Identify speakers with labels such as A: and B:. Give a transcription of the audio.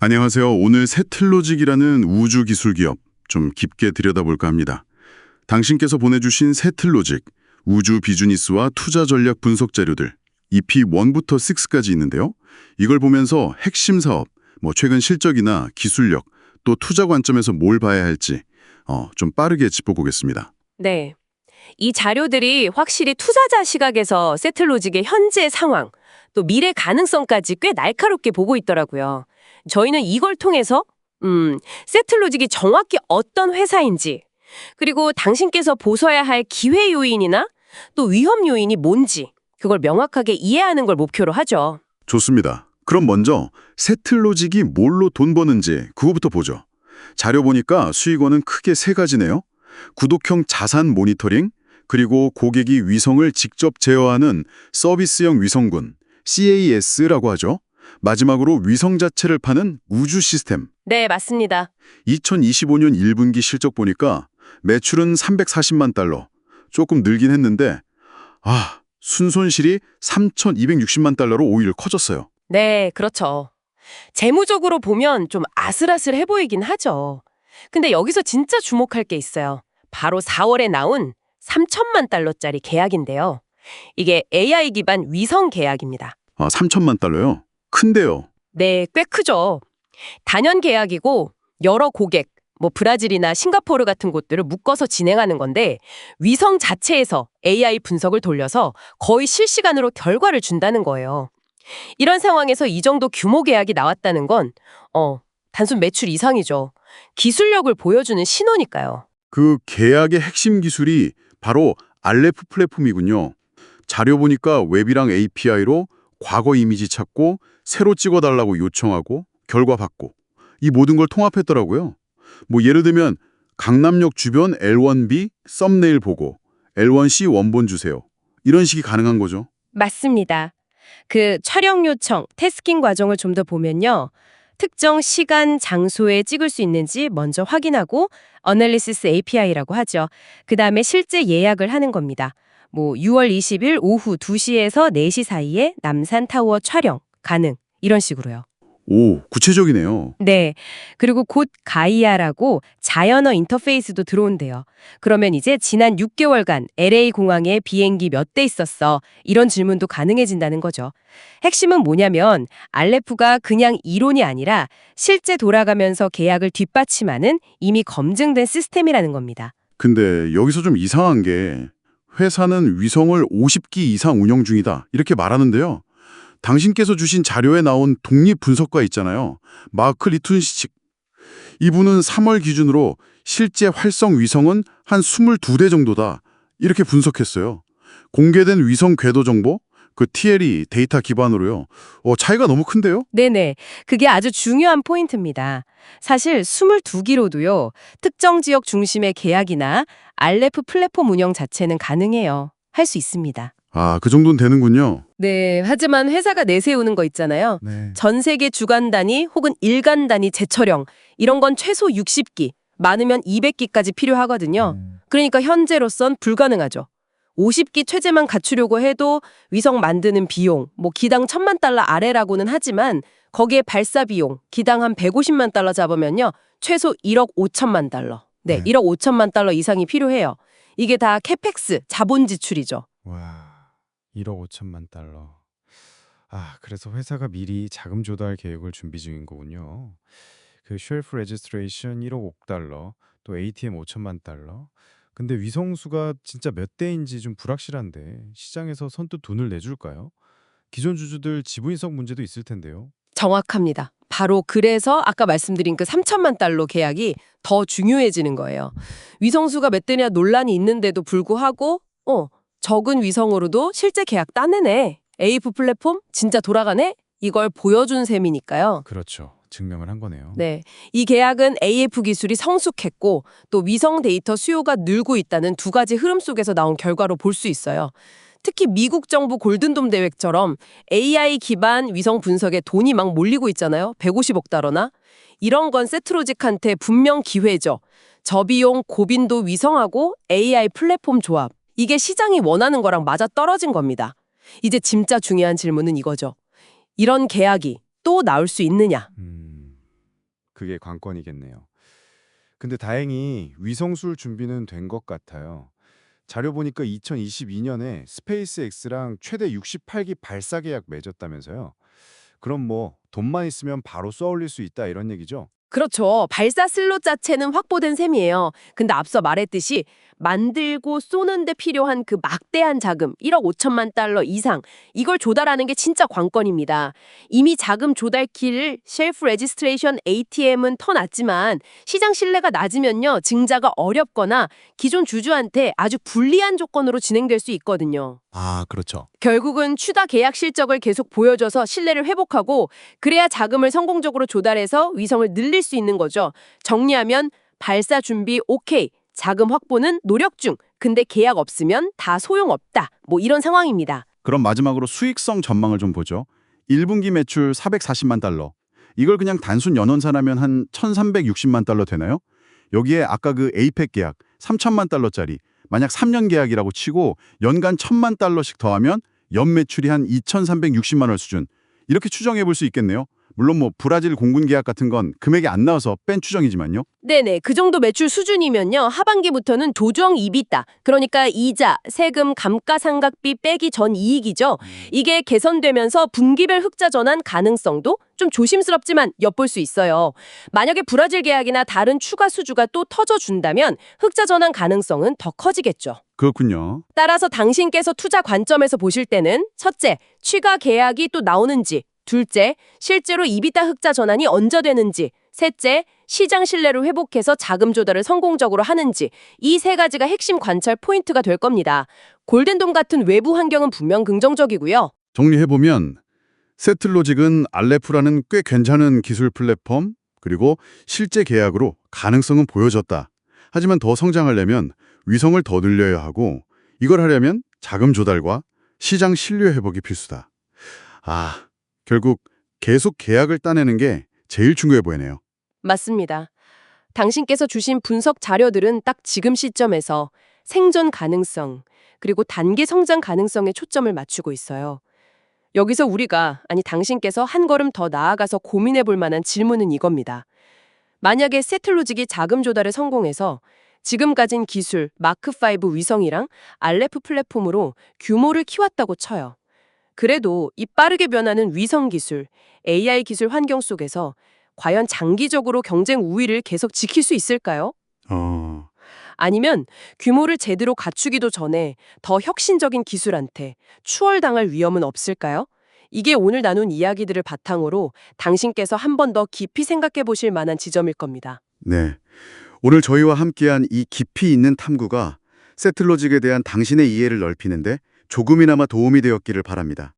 A: 안녕하세요. 오늘 세틀로직이라는 우주 기술 기업 좀 깊게 들여다볼까 합니다. 당신께서 보내주신 세틀로직, 우주 비즈니스와 투자 전략 분석 자료들, EP1부터 6까지 있는데요. 이걸 보면서 핵심 사업, 최근 실적이나 기술력, 또 투자 관점에서 뭘 봐야 할지 좀 빠르게 짚어보겠습니다.
B: 네. 이 자료들이 확실히 투자자 시각에서 세틀로직의 현재 상황, 또 미래 가능성까지 꽤 날카롭게 보고 있더라고요. 저희는 이걸 통해서 세틀로직이 정확히 어떤 회사인지, 그리고 당신께서 보셔야 할 기회 요인이나 또 위험 요인이 뭔지 그걸 명확하게 이해하는 걸 목표로 하죠.
A: 좋습니다. 그럼 먼저 세틀로직이 뭘로 돈 버는지 그거부터 보죠. 자료 보니까 수익원은 크게 세 가지네요. 구독형 자산 모니터링, 그리고 고객이 위성을 직접 제어하는 서비스형 위성군, CAS라고 하죠. 마지막으로 위성 자체를 파는 우주 시스템.
B: 네, 맞습니다.
A: 2025년 1분기 실적 보니까 매출은 340만 달러. 조금 늘긴 했는데 순손실이 3,260만 달러로 오히려 커졌어요.
B: 네, 그렇죠. 재무적으로 보면 좀 아슬아슬해 보이긴 하죠. 근데 여기서 진짜 주목할 게 있어요. 바로 4월에 나온 3천만 달러짜리 계약인데요. 이게 AI 기반 위성 계약입니다.
A: 3천만 달러요? 큰데요.
B: 네, 꽤 크죠. 단연 계약이고 여러 고객, 브라질이나 싱가포르 같은 곳들을 묶어서 진행하는 건데 위성 자체에서 AI 분석을 돌려서 거의 실시간으로 결과를 준다는 거예요. 이런 상황에서 이 정도 규모 계약이 나왔다는 건 단순 매출 이상이죠. 기술력을 보여주는 신호니까요.
A: 그 계약의 핵심 기술이 바로 알레프 플랫폼이군요. 자료 보니까 웹이랑 API로 과거 이미지 찾고 새로 찍어달라고 요청하고 결과 받고 이 모든 걸 통합했더라고요. 예를 들면 강남역 주변 L1B 썸네일 보고 L1C 원본 주세요. 이런 식이 가능한 거죠.
B: 맞습니다. 그 촬영 요청, 태스킹 과정을 좀 더 보면요. 특정 시간, 장소에 찍을 수 있는지 먼저 확인하고 어널리시스 API라고 하죠. 그 다음에 실제 예약을 하는 겁니다. 6월 20일 오후 2시에서 4시 사이에 남산타워 촬영 가능. 이런 식으로요.
A: 오, 구체적이네요.
B: 네. 그리고 곧 가이아라고 자연어 인터페이스도 들어온대요. 그러면 이제 지난 6개월간 LA 공항에 비행기 몇 대 있었어. 이런 질문도 가능해진다는 거죠. 핵심은 뭐냐면 알레프가 그냥 이론이 아니라 실제 돌아가면서 계약을 뒷받침하는 이미 검증된 시스템이라는 겁니다.
A: 근데 여기서 좀 이상한 게 회사는 위성을 50기 이상 운영 중이다 이렇게 말하는데요. 당신께서 주신 자료에 나온 독립 분석가 있잖아요. 마크 리툰시칙. 이분은 3월 기준으로 실제 활성 위성은 한 22대 정도다. 이렇게 분석했어요. 공개된 위성 궤도 정보, 그 TLE 데이터 기반으로요. 차이가 너무 큰데요?
B: 네네. 그게 아주 중요한 포인트입니다. 사실 22기로도요. 특정 지역 중심의 계약이나 알레프 플랫폼 운영 자체는 가능해요. 할 수 있습니다.
A: 그 정도는 되는군요.
B: 네, 하지만 회사가 내세우는 거 있잖아요.
A: 네.
B: 전 세계 주간 단위 혹은 일간 단위 재촬영 이런 건 최소 60기, 많으면 200기까지 필요하거든요. 그러니까 현재로선 불가능하죠. 50기 최대만 갖추려고 해도 위성 만드는 비용, 기당 1,000만 달러 아래라고는 하지만 거기에 발사 비용, 기당 한 150만 달러 잡으면요. 최소 1억 5천만 달러. 네, 1억 5천만 달러 이상이 필요해요. 이게 다 캐펙스, 자본 지출이죠.
C: 와, 1억 5천만 달러. 그래서 회사가 미리 자금 조달 계획을 준비 중인 거군요. 그 쉘프 레지스트레이션 1억 5 달러, 또 ATM 5천만 달러. 근데 위성수가 진짜 몇 대인지 좀 불확실한데 시장에서 선뜻 돈을 내줄까요? 기존 주주들 지분이석 문제도 있을 텐데요.
B: 정확합니다. 바로 그래서 아까 말씀드린 그 3천만 달러 계약이 더 중요해지는 거예요. 위성수가 몇 대냐 논란이 있는데도 불구하고 적은 위성으로도 실제 계약 따내네. AF 플랫폼 진짜 돌아가네? 이걸 보여준 셈이니까요.
C: 그렇죠. 증명을 한 거네요.
B: 네, 이 계약은 AF 기술이 성숙했고 또 위성 데이터 수요가 늘고 있다는 두 가지 흐름 속에서 나온 결과로 볼 수 있어요. 특히 미국 정부 골든돔 대회처럼 AI 기반 위성 분석에 돈이 막 몰리고 있잖아요. 150억 달러나. 이런 건 세트로직한테 분명 기회죠. 저비용 고빈도 위성하고 AI 플랫폼 조합. 이게 시장이 원하는 거랑 맞아 떨어진 겁니다. 이제 진짜 중요한 질문은 이거죠. 이런 계약이 또 나올 수 있느냐?
C: 그게 관건이겠네요. 근데 다행히 위성술 준비는 된 것 같아요. 자료 보니까 2022년에 스페이스X랑 최대 68기 발사 계약 맺었다면서요. 그럼 뭐 돈만 있으면 바로 쏘아 올릴 수 있다 이런 얘기죠?
B: 그렇죠. 발사 슬롯 자체는 확보된 셈이에요. 근데 앞서 말했듯이 만들고 쏘는데 필요한 그 막대한 자금, 1억 5천만 달러 이상, 이걸 조달하는 게 진짜 관건입니다. 이미 자금 조달 키를 쉘프 레지스트레이션 ATM은 터놨지만 시장 신뢰가 낮으면요, 증자가 어렵거나 기존 주주한테 아주 불리한 조건으로 진행될 수 있거든요.
A: 아, 그렇죠.
B: 결국은 추가 계약 실적을 계속 보여줘서 신뢰를 회복하고 그래야 자금을 성공적으로 조달해서 위성을 늘릴 수 있는 거죠. 정리하면 발사 준비 오케이, 자금 확보는 노력 중, 근데 계약 없으면 다 소용없다. 뭐 이런 상황입니다.
A: 그럼 마지막으로 수익성 전망을 좀 보죠. 1분기 매출 440만 달러. 이걸 그냥 단순 연원산하면 한 1,360만 달러 되나요? 여기에 아까 그 에이펙 계약 3천만 달러짜리 만약 3년 계약이라고 치고 연간 1,000만 달러씩 더하면 연 매출이 한 2,360만 원 수준. 이렇게 추정해 볼 수 있겠네요. 물론 뭐 브라질 공군 계약 같은 건 금액이 안 나와서 뺀 추정이지만요.
B: 네네, 그 정도 매출 수준이면요, 하반기부터는 조정 EBITDA, 그러니까 이자, 세금, 감가상각비 빼기 전 이익이죠. 이게 개선되면서 분기별 흑자 전환 가능성도 좀 조심스럽지만 엿볼 수 있어요. 만약에 브라질 계약이나 다른 추가 수주가 또 터져준다면 흑자 전환 가능성은 더 커지겠죠.
A: 그렇군요.
B: 따라서 당신께서 투자 관점에서 보실 때는 첫째, 추가 계약이 또 나오는지, 둘째, 실제로 이비타 흑자 전환이 언제되는지, 셋째, 시장 신뢰를 회복해서 자금 조달을 성공적으로 하는지, 이 세 가지가 핵심 관찰 포인트가 될 겁니다. 골든돔 같은 외부 환경은 분명 긍정적이고요.
A: 정리해보면 세틀로직은 알레프라는 꽤 괜찮은 기술 플랫폼 그리고 실제 계약으로 가능성은 보여졌다. 하지만 더 성장하려면 위성을 더 늘려야 하고 이걸 하려면 자금 조달과 시장 신뢰 회복이 필수다. 아, 결국 계속 계약을 따내는 게 제일 중요해 보이네요.
B: 맞습니다. 당신께서 주신 분석 자료들은 딱 지금 시점에서 생존 가능성, 그리고 단기 성장 가능성에 초점을 맞추고 있어요. 여기서 우리가, 아니 당신께서 한 걸음 더 나아가서 고민해 볼 만한 질문은 이겁니다. 만약에 세틀로직이 자금 조달에 성공해서 지금 가진 기술, 마크5 위성이랑 알레프 플랫폼으로 규모를 키웠다고 쳐요. 그래도 이 빠르게 변하는 위성 기술, AI 기술 환경 속에서 과연 장기적으로 경쟁 우위를 계속 지킬 수 있을까요? 아니면 규모를 제대로 갖추기도 전에 더 혁신적인 기술한테 추월당할 위험은 없을까요? 이게 오늘 나눈 이야기들을 바탕으로 당신께서 한 번 더 깊이 생각해 보실 만한 지점일 겁니다.
A: 네. 오늘 저희와 함께한 이 깊이 있는 탐구가 세틀로직에 대한 당신의 이해를 넓히는데 조금이나마 도움이 되었기를 바랍니다.